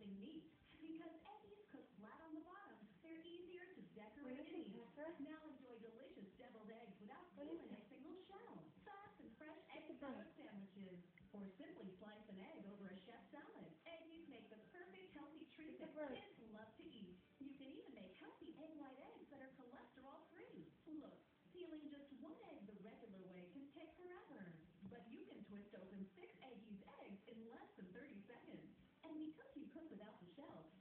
and neat. Because eggies cook flat on the bottom, they're easier to decorate and eat. Now enjoy delicious deviled eggs without peeling a single shell. Fast and fresh egg toast sandwiches. Or simply slice an egg over a chef salad. Eggies make the perfect healthy treat that kids love to eat. You can even make healthy egg white eggs that are cholesterol free. Look, peeling just one egg the regular way can take forever. But you can twist open 6 Eggies eggs in less than 30 seconds. And because you cook without the shell,